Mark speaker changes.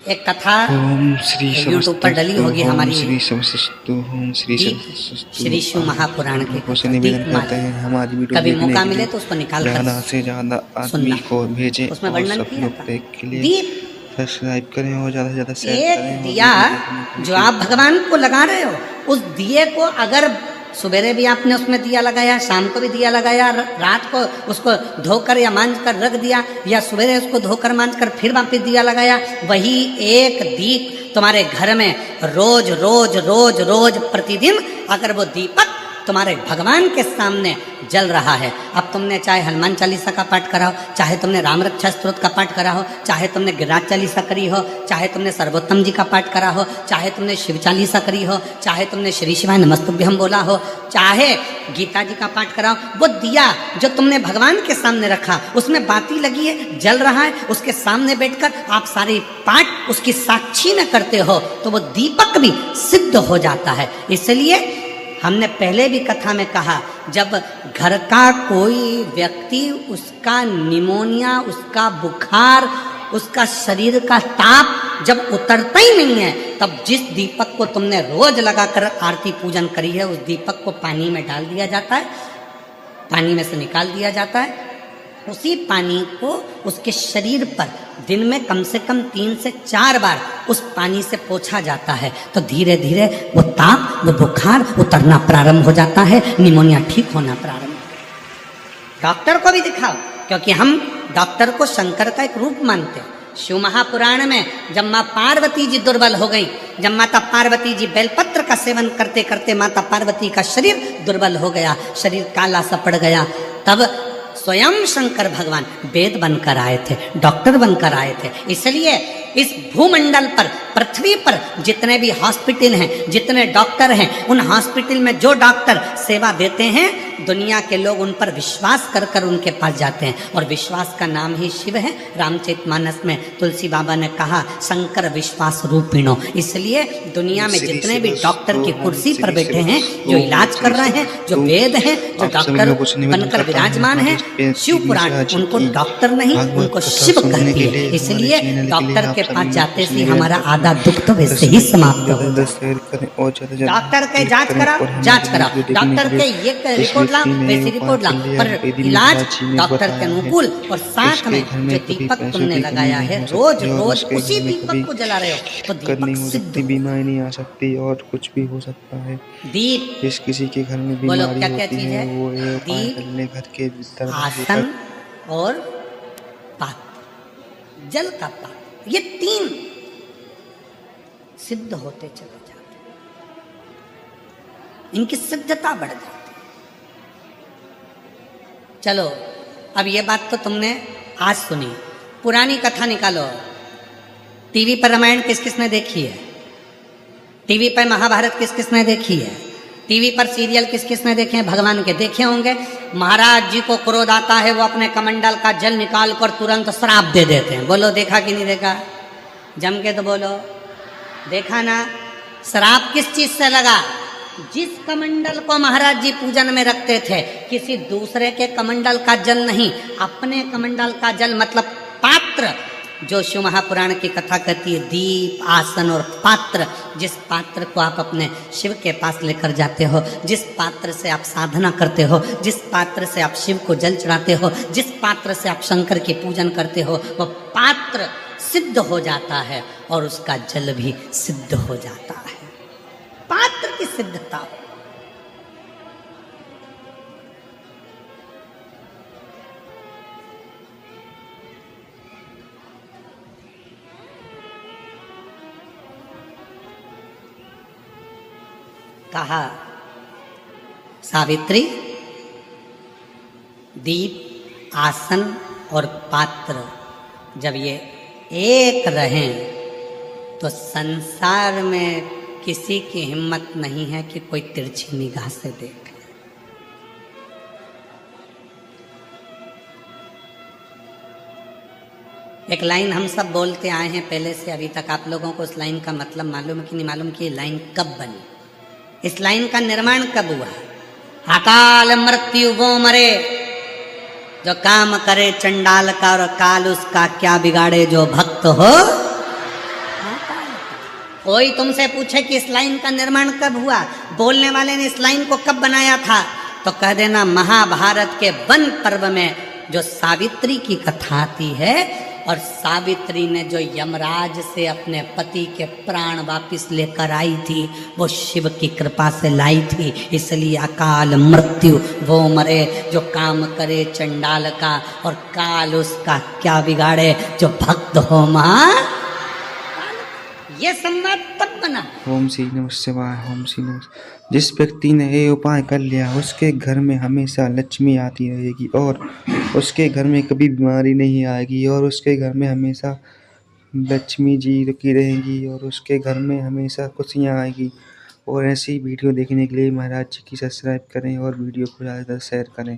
Speaker 1: एक कथा यूट्यूब पर डली होगी हमारी
Speaker 2: श्री
Speaker 1: श्री शिव महापुराण के
Speaker 2: निवेदन करते हैं हमारी वीडियो
Speaker 1: कभी
Speaker 2: देखने
Speaker 1: मौका
Speaker 2: के
Speaker 1: मिले
Speaker 2: लिए
Speaker 1: तो उसको निकाल
Speaker 2: ज्यादा
Speaker 1: कर
Speaker 2: से ज्यादा आदमी
Speaker 1: सुनना।
Speaker 2: को भेजें
Speaker 1: उसमें
Speaker 2: और
Speaker 1: वर्णन
Speaker 2: सब
Speaker 1: किया
Speaker 2: लोग
Speaker 1: था।
Speaker 2: देख के लिए
Speaker 1: दीप
Speaker 2: सब्सक्राइब करें और ज्यादा से ज्यादा शेयर
Speaker 1: एक
Speaker 2: करें और
Speaker 1: दिया
Speaker 2: वीडियो देखने के
Speaker 1: जो
Speaker 2: लिए
Speaker 1: आप भगवान को लगा रहे हो, उस दिए को अगर सवेरे भी आपने उसमें दिया लगाया, शाम को भी दिया लगाया, रात को उसको धोकर या मांझ कर रख दिया, या सवेरे उसको धोकर मांझ कर फिर वापस दिया लगाया, वही एक दीप तुम्हारे घर में रोज रोज रोज रोज प्रतिदिन अगर वो दीपक तुम्हारे भगवान के सामने जल रहा है। अब तुमने चाहे हनुमान चालीसा का पाठ करा हो, चाहे तुमने राम रक्षा स्तोत्र का पाठ करा हो, चाहे तुमने गिरिराज चालीसा करी हो, चाहे तुमने सर्वोत्तम जी का पाठ करा हो, चाहे तुमने शिव चालीसा करी हो, चाहे तुमने श्री शिवाय नमस्तुभ्यम बोला हो, चाहे गीता जी का पाठ करा हो, वो दिया जो तुमने भगवान के सामने रखा, उसमें बाती लगी है, जल रहा है, उसके सामने बैठकर आप सारे पाठ उसकी साक्षी में करते हो तो वो दीपक भी सिद्ध हो जाता है। इसलिए हमने पहले भी कथा में कहा, जब घर का कोई व्यक्ति, उसका निमोनिया, उसका बुखार, उसका शरीर का ताप जब उतरता ही नहीं है, तब जिस दीपक को तुमने रोज लगाकर आरती पूजन करी है, उस दीपक को पानी में डाल दिया जाता है, पानी में से निकाल दिया जाता है। उसी पानी को उसके शरीर पर दिन में कम से कम 3 से 4 बार उस पानी से पोंछा जाता है, तो धीरे धीरे वो ताप, वो बुखार उतरना प्रारंभ हो जाता है, निमोनिया ठीक होना प्रारंभ। डॉक्टर को भी दिखाओ, क्योंकि हम डॉक्टर को शंकर का एक रूप मानते हैं। शिव महापुराण में जब माँ पार्वती जी दुर्बल हो गई, जब माता पार्वती जी बेलपत्र का सेवन करते करते माता पार्वती का शरीर दुर्बल हो गया, शरीर काला सा पड़ गया, तब स्वयं शंकर भगवान वेद बनकर आए थे, डॉक्टर बनकर आए थे। इसलिए इस भूमंडल पर, पृथ्वी पर जितने भी हॉस्पिटल हैं, जितने डॉक्टर हैं, उन हॉस्पिटल में जो डॉक्टर सेवा देते हैं, दुनिया के लोग उन पर विश्वास कर कर उनके पास जाते हैं, और विश्वास का नाम ही शिव है। रामचरितमानस में तुलसी बाबा ने कहा शंकर विश्वास रूपिणो। इसलिए दुनिया में जितने भी डॉक्टर की कुर्सी पर बैठे हैं, जो इलाज कर रहे हैं, जो वेद हैं, जो डॉक्टर बनकर विराजमान हैं, शिव पुराण उनको डॉक्टर नहीं, उनको शिव कहती है। इसलिए डॉक्टर के पास जाते से हमारा आधा दुख तो वैसे ही समाप्त हो। डॉक्टर के जांच कराओ, डॉक्टर के ये रिपोर्ट लाओ, वैसी रिपोर्ट लाओ, पर इलाज डॉक्टर के अनुकूल। और साथ में जो दीपक तुमने लगाया है, रोज रोज उसी दीपक को जला रहे हो, तो दीपक सिद्ध।
Speaker 2: बीमारी नहीं आ सकती और कुछ भी हो सकता है।
Speaker 1: दीप
Speaker 2: जिस किसी के घर में
Speaker 1: बोलो
Speaker 2: बीमारी
Speaker 1: क्या क्या
Speaker 2: होती
Speaker 1: चीज
Speaker 2: है,
Speaker 1: है?
Speaker 2: वो ये उपाय
Speaker 1: दीप,
Speaker 2: कर ले घर के भीतर
Speaker 1: आसन और पात्र, जल का पात्र, ये 3 सिद्ध होते चले जाते, इनकी सिद्धता बढ़ जाती। चलो अब ये बात तो तुमने आज सुनी, पुरानी कथा निकालो। टीवी पर रामायण किस किसने देखी है? टीवी पर महाभारत किस किसने देखी है? टीवी पर सीरियल किस किसने देखे हैं? भगवान के देखे होंगे। महाराज जी को क्रोध आता है, वो अपने कमंडल का जल निकाल कर तुरंत श्राप दे देते हैं। बोलो देखा कि नहीं देखा? जम के तो बोलो देखा ना। श्राप किस चीज से लगा? जिस कमंडल को महाराज जी पूजन में रखते थे, किसी दूसरे के कमंडल का जल नहीं, अपने कमंडल का जल, मतलब पात्र, जो शिव महापुराण की कथा कहती है, दीप, आसन और पात्र। जिस पात्र को आप अपने शिव के पास लेकर जाते हो, जिस पात्र से आप साधना करते हो, जिस पात्र से आप शिव को जल चढ़ाते हो, जिस पात्र से आप शंकर की पूजन करते हो, वह पात्र सिद्ध हो जाता है और उसका जल भी सिद्ध हो जाता है। पात्र की सिद्धता। कहा सावित्री, दीप, आसन और पात्र जब ये एक रहें तो संसार में किसी की हिम्मत नहीं है कि कोई तिरछी निगाह से देखे। एक लाइन हम सब बोलते आए हैं पहले से अभी तक। आप लोगों को इस लाइन का मतलब मालूम है कि नहीं मालूम कि ये लाइन कब बनी, इस लाइन का निर्माण कब हुआ? अकाल मृत्यु वो मरे जो काम करे चंडाल का, और काल उसका क्या बिगाड़े जो भक्त हो कोई तुमसे पूछे कि इस लाइन का निर्माण कब हुआ, बोलने वाले ने इस लाइन को कब बनाया था, तो कह देना महाभारत के वन पर्व में जो सावित्री की कथा आती है, और सावित्री ने जो यमराज से अपने पति के प्राण वापिस लेकर आई थी, वो शिव की कृपा से लाई थी। इसलिए अकाल मृत्यु वो मरे जो काम करे चंडाल का, और काल उसका क्या बिगाड़े जो भक्त हो मां। ये संवाद तब बना।
Speaker 2: ओम श्री नमः शिवाय, ओम श्री नमः। जिस व्यक्ति ने ये उपाय कर लिया उसके घर में हमेशा लक्ष्मी आती रहेगी, और उसके घर में कभी बीमारी नहीं आएगी, और उसके घर में हमेशा लक्ष्मी जी रुकी रहेंगी, और उसके घर में हमेशा खुशियाँ आएगी। और ऐसी वीडियो देखने के लिए महाराज जी की सब्सक्राइब करें और वीडियो को ज़्यादा शेयर करें।